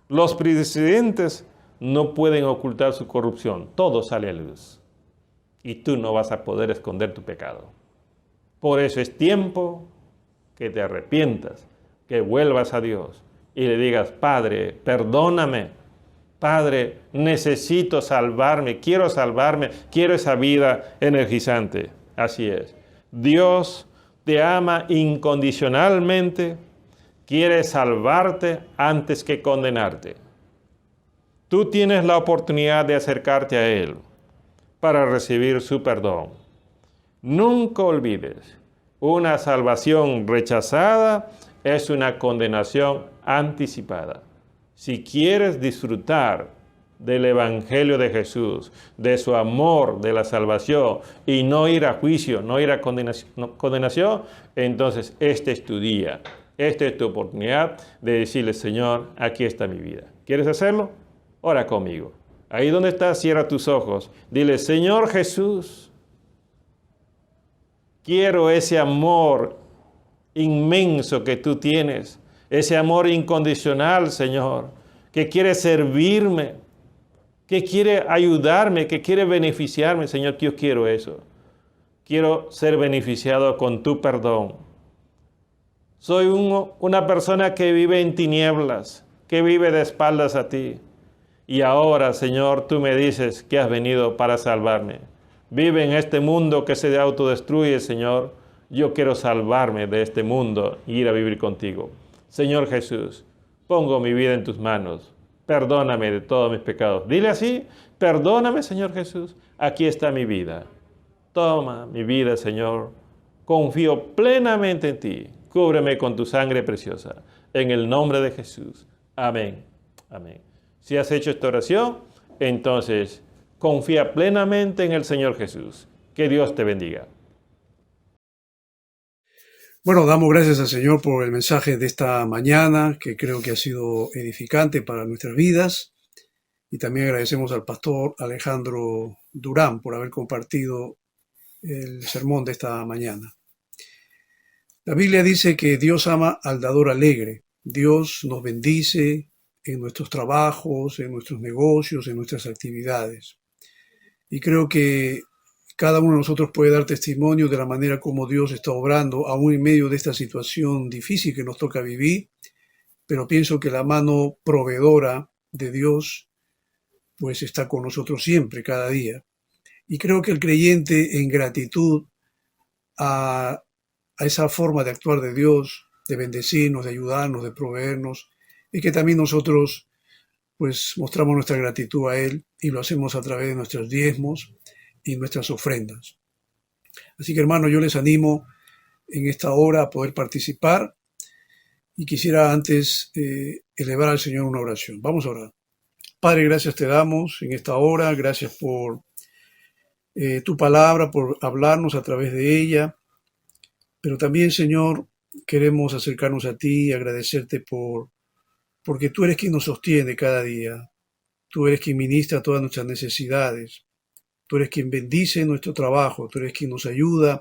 Los presidentes no pueden ocultar su corrupción. Todo sale a luz. Y tú no vas a poder esconder tu pecado. Por eso es tiempo que te arrepientas, que vuelvas a Dios y le digas, Padre, perdóname. Padre, necesito salvarme, quiero esa vida energizante. Así es. Dios te ama incondicionalmente, quiere salvarte antes que condenarte. Tú tienes la oportunidad de acercarte a Él para recibir su perdón. Nunca olvides, una salvación rechazada es una condenación anticipada. Si quieres disfrutar del Evangelio de Jesús, de su amor, de la salvación, y no ir a juicio, no ir a condenación, entonces este es tu día, esta es tu oportunidad de decirle, Señor, aquí está mi vida. ¿Quieres hacerlo? Ora conmigo. Ahí donde estás, cierra tus ojos. Dile, Señor Jesús, quiero ese amor inmenso que tú tienes. Ese amor incondicional, Señor, que quiere servirme, que quiere ayudarme, que quiere beneficiarme. Señor, yo quiero eso. Quiero ser beneficiado con tu perdón. Soy una persona que vive en tinieblas, que vive de espaldas a ti. Y ahora, Señor, tú me dices que has venido para salvarme. Vive en este mundo que se autodestruye, Señor. Yo quiero salvarme de este mundo y ir a vivir contigo. Señor Jesús, pongo mi vida en tus manos. Perdóname de todos mis pecados. Dile así, perdóname, Señor Jesús. Aquí está mi vida. Toma mi vida, Señor. Confío plenamente en ti. Cúbreme con tu sangre preciosa. En el nombre de Jesús. Amén. Amén. Si has hecho esta oración, entonces confía plenamente en el Señor Jesús. Que Dios te bendiga. Bueno, damos gracias al Señor por el mensaje de esta mañana, que creo que ha sido edificante para nuestras vidas. Y también agradecemos al pastor Alejandro Durán por haber compartido el sermón de esta mañana. La Biblia dice que Dios ama al dador alegre. Dios nos bendice en nuestros trabajos, en nuestros negocios, en nuestras actividades. Y creo que cada uno de nosotros puede dar testimonio de la manera como Dios está obrando, aún en medio de esta situación difícil que nos toca vivir, pero pienso que la mano proveedora de Dios pues está con nosotros siempre, cada día. Y creo que el creyente, en gratitud a esa forma de actuar de Dios, de bendecirnos, de ayudarnos, de proveernos, y que también nosotros pues mostramos nuestra gratitud a Él y lo hacemos a través de nuestros diezmos y nuestras ofrendas. Así que, hermanos, yo les animo en esta hora a poder participar y quisiera antes elevar al Señor una oración. Vamos a orar. Padre, gracias te damos en esta hora, gracias por tu palabra, por hablarnos a través de ella. Pero también, Señor, queremos acercarnos a ti y agradecerte porque tú eres quien nos sostiene cada día. Tú eres quien ministra todas nuestras necesidades. Tú eres quien bendice nuestro trabajo. Tú eres quien nos ayuda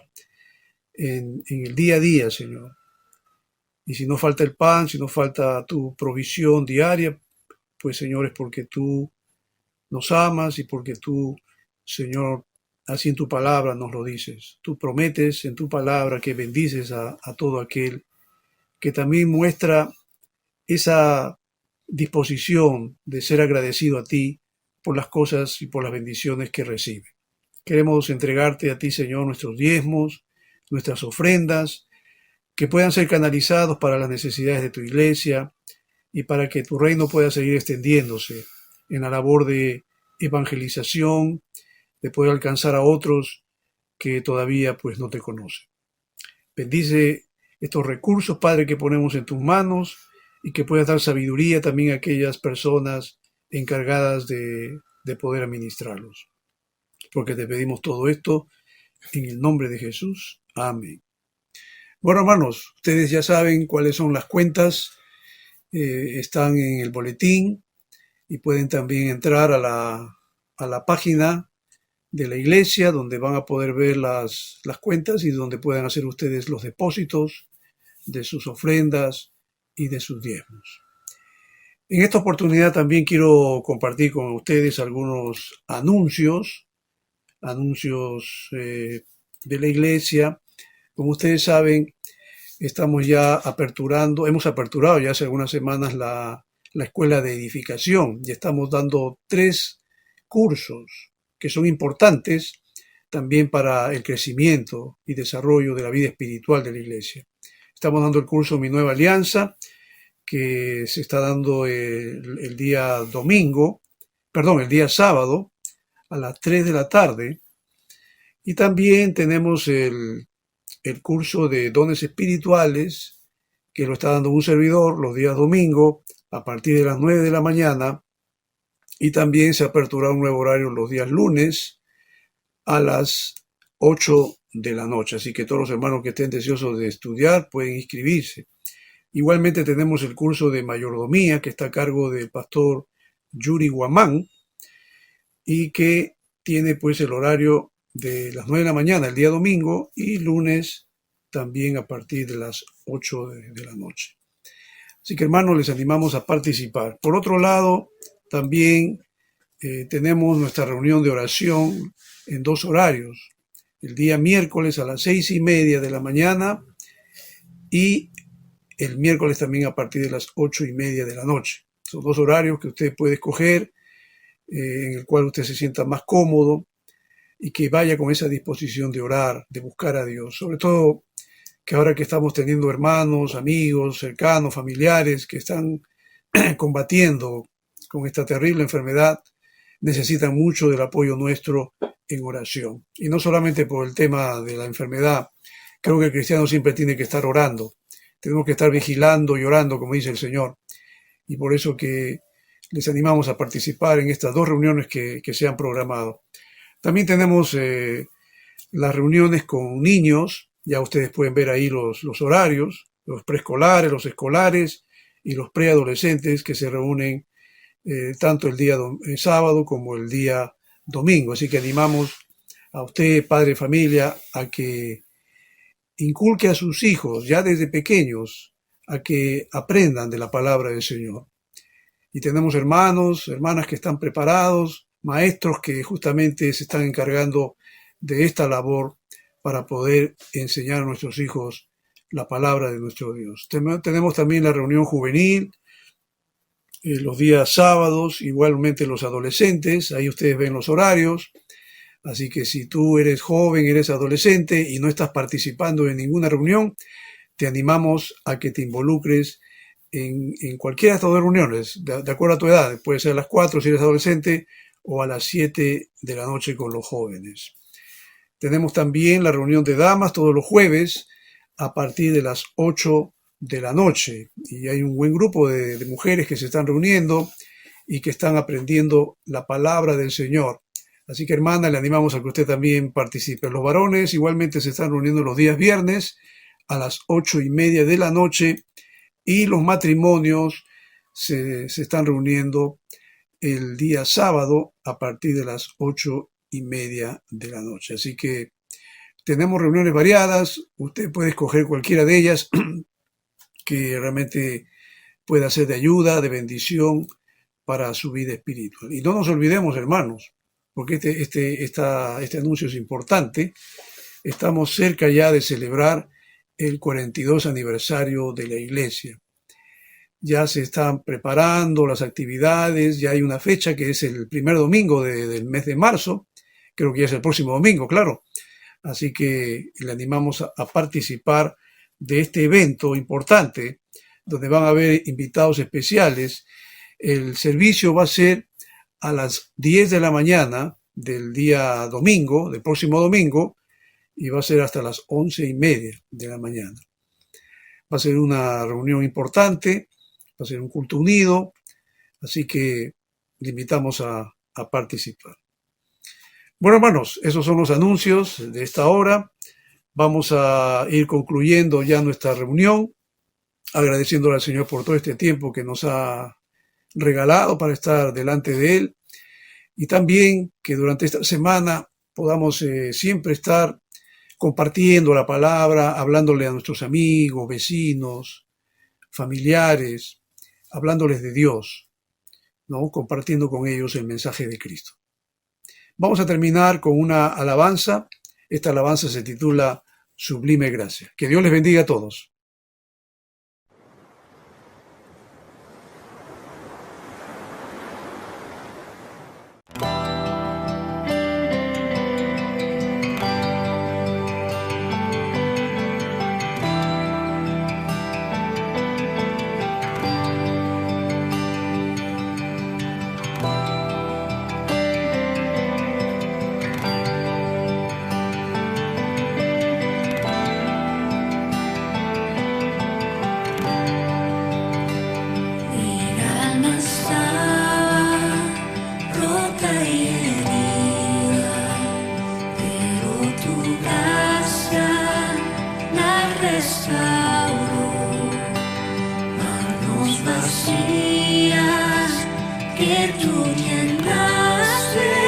en el día a día, Señor. Y si no falta el pan, si no falta tu provisión diaria, pues, Señor, es porque tú nos amas y porque tú, Señor, así en tu palabra nos lo dices. Tú prometes en tu palabra que bendices a todo aquel que también muestra esa disposición de ser agradecido a ti por las cosas y por las bendiciones que recibe. Queremos entregarte a ti, Señor, nuestros diezmos, nuestras ofrendas, que puedan ser canalizados para las necesidades de tu iglesia y para que tu reino pueda seguir extendiéndose en la labor de evangelización, de poder alcanzar a otros que todavía pues no te conocen. Bendice estos recursos, Padre, que ponemos en tus manos y que puedas dar sabiduría también a aquellas personas encargadas de poder administrarlos. Porque te pedimos todo esto en el nombre de Jesús. Amén. Bueno, hermanos, ustedes ya saben cuáles son las cuentas. Están en el boletín y pueden también entrar a la página de la iglesia, donde van a poder ver las cuentas y donde puedan hacer ustedes los depósitos de sus ofrendas y de sus diezmos. En esta oportunidad también quiero compartir con ustedes algunos anuncios de la iglesia. Como ustedes saben, hemos aperturado ya hace algunas semanas la escuela de edificación y estamos dando 3 cursos que son importantes también para el crecimiento y desarrollo de la vida espiritual de la iglesia. Estamos dando el curso Mi Nueva Alianza, que se está dando el día sábado a las 3 de la tarde. Y también tenemos el curso de dones espirituales, que lo está dando un servidor los días domingo a partir de las 9 de la mañana. Y también se ha aperturado un nuevo horario los días lunes a las 8 de la noche. Así que todos los hermanos que estén deseosos de estudiar pueden inscribirse. Igualmente tenemos el curso de mayordomía, que está a cargo del pastor Yuri Guamán y que tiene pues el horario de las 9 de la mañana el día domingo y lunes también a partir de las 8 de la noche. Así que, hermanos, les animamos a participar. Por otro lado, también tenemos nuestra reunión de oración en 2 horarios. El día miércoles a las 6:30 de la mañana y el miércoles también a partir de las 8:30 de la noche. Son 2 horarios que usted puede escoger, en el cual usted se sienta más cómodo y que vaya con esa disposición de orar, de buscar a Dios. Sobre todo que ahora que estamos teniendo hermanos, amigos, cercanos, familiares que están combatiendo con esta terrible enfermedad, necesitan mucho del apoyo nuestro en oración. Y no solamente por el tema de la enfermedad, creo que el cristiano siempre tiene que estar orando. Tenemos que estar vigilando y orando, como dice el Señor. Y por eso que les animamos a participar en estas 2 reuniones que se han programado. También tenemos las reuniones con niños. Ya ustedes pueden ver ahí los horarios, los preescolares, los escolares y los preadolescentes que se reúnen tanto el día sábado como el día domingo. Así que animamos a usted, padre de familia, a que inculque a sus hijos ya desde pequeños a que aprendan de la palabra del Señor. Y tenemos hermanos, hermanas que están preparados, maestros que justamente se están encargando de esta labor para poder enseñar a nuestros hijos la palabra de nuestro Dios. Tenemos también la reunión juvenil los días sábados, igualmente los adolescentes, ahí ustedes ven los horarios. Así que si tú eres joven, eres adolescente y no estás participando en ninguna reunión, te animamos a que te involucres en cualquiera de estas 2 reuniones, de acuerdo a tu edad. Puede ser a las 4 si eres adolescente o a las 7 de la noche con los jóvenes. Tenemos también la reunión de damas todos los jueves a partir de las 8 de la noche. Y hay un buen grupo de mujeres que se están reuniendo y que están aprendiendo la palabra del Señor. Así que hermana, le animamos a que usted también participe. Los varones igualmente se están reuniendo los días viernes a las 8:30 de la noche y los matrimonios se están reuniendo el día sábado a partir de las 8:30 de la noche. Así que tenemos reuniones variadas, usted puede escoger cualquiera de ellas que realmente pueda ser de ayuda, de bendición para su vida espiritual. Y no nos olvidemos, hermanos, porque este anuncio es importante. Estamos cerca ya de celebrar el 42 aniversario de la iglesia. Ya se están preparando las actividades, ya hay una fecha que es el primer domingo del mes de marzo, creo que ya es el próximo domingo, claro. Así que le animamos a participar de este evento importante, donde van a haber invitados especiales. El servicio va a ser a las 10 de la mañana del día domingo, del próximo domingo, y va a ser hasta las 11:30 de la mañana. Va a ser una reunión importante, va a ser un culto unido, así que le invitamos a participar. Bueno, hermanos, esos son los anuncios de esta hora. Vamos a ir concluyendo ya nuestra reunión, agradeciéndole al Señor por todo este tiempo que nos ha regalado para estar delante de Él, y también que durante esta semana podamos siempre estar compartiendo la palabra, hablándole a nuestros amigos, vecinos, familiares, hablándoles de Dios, ¿no? Compartiendo con ellos el mensaje de Cristo. Vamos a terminar con una alabanza. Esta alabanza se titula Sublime Gracia. Que Dios les bendiga a todos. Que tú llenaste